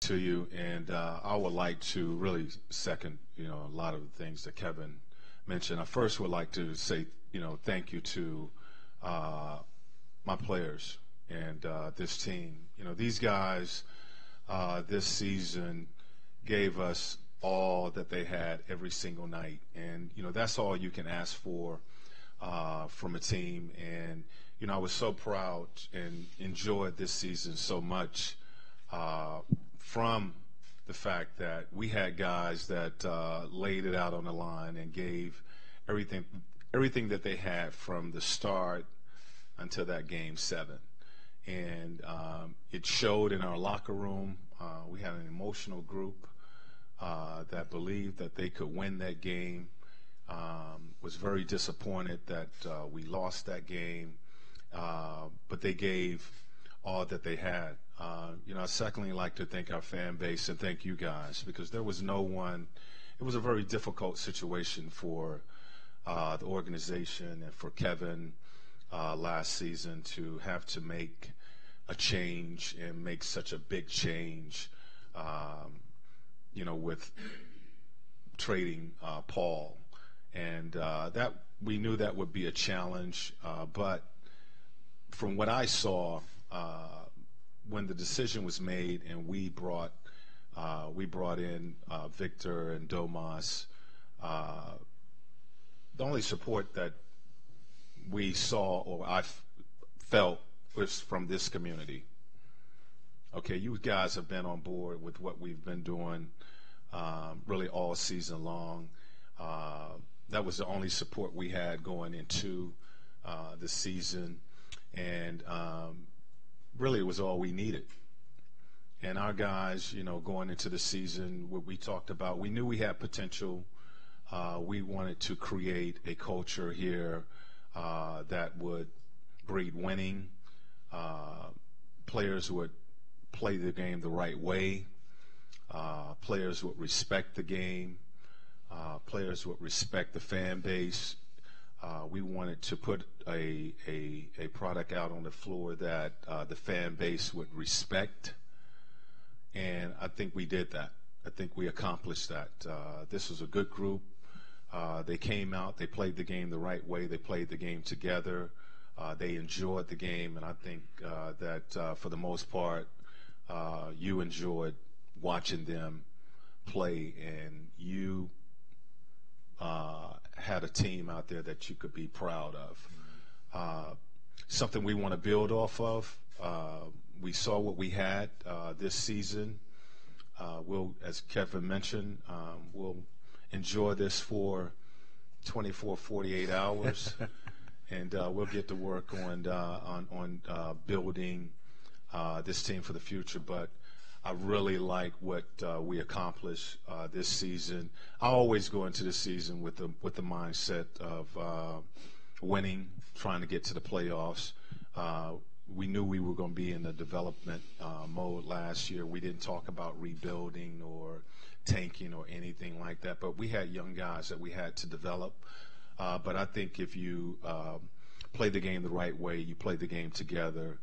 to you, and I would like to really second, a lot of the things that Kevin mentioned. I first would like to say, thank you to my players and this team. These guys this season gave us all that they had every single night, and that's all you can ask for from a team. And I was so proud and enjoyed this season so much from the fact that we had guys that laid it out on the line and gave everything that they had from the start until that game 7. And it showed in our locker room. We had an emotional group that believed that they could win that game. Was very disappointed that we lost that game, but they gave all that they had. I secondly like to thank our fan base and thank you guys, because there was no one. It was a very difficult situation for the organization and for Kevin last season to have to make a change and make such a big change, with trading Paul. And that we knew that would be a challenge, but from what I saw, when the decision was made and we brought in Victor and Domas, the only support that we saw or I felt was from this community. Okay, you guys have been on board with what we've been doing really all season long. That was the only support we had going into the season, and really it was all we needed. And our guys, going into the season, what we talked about, we knew we had potential. We wanted to create a culture here that would breed winning, players would play the game the right way, players would respect the game, players would respect the fan base. We wanted to put a product out on the floor that the fan base would respect, and I think we did that. I think we accomplished that. This was a good group. They came out, they played the game the right way, they played the game together, they enjoyed the game, and I think that for the most part, you enjoyed watching them play, and you had a team out there that you could be proud of. Something we want to build off of. We saw what we had this season. We'll, as Kevin mentioned, we'll enjoy this for 24, 48 hours, and we'll get to work on building this team for the future. But I really like what we accomplished this season. I always go into the season with the mindset of winning, trying to get to the playoffs. We knew we were going to be in the development mode last year. We didn't talk about rebuilding or tanking or anything like that, but we had young guys that we had to develop. But I think if you play the game the right way, you play the game together,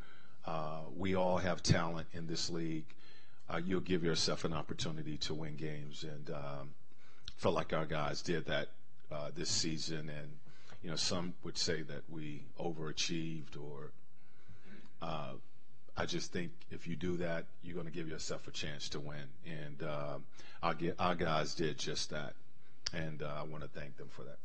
we all have talent in this league. You'll give yourself an opportunity to win games, and felt like our guys did that this season. And some would say that we overachieved, or I just think if you do that, you're going to give yourself a chance to win. And our guys did just that, and I want to thank them for that.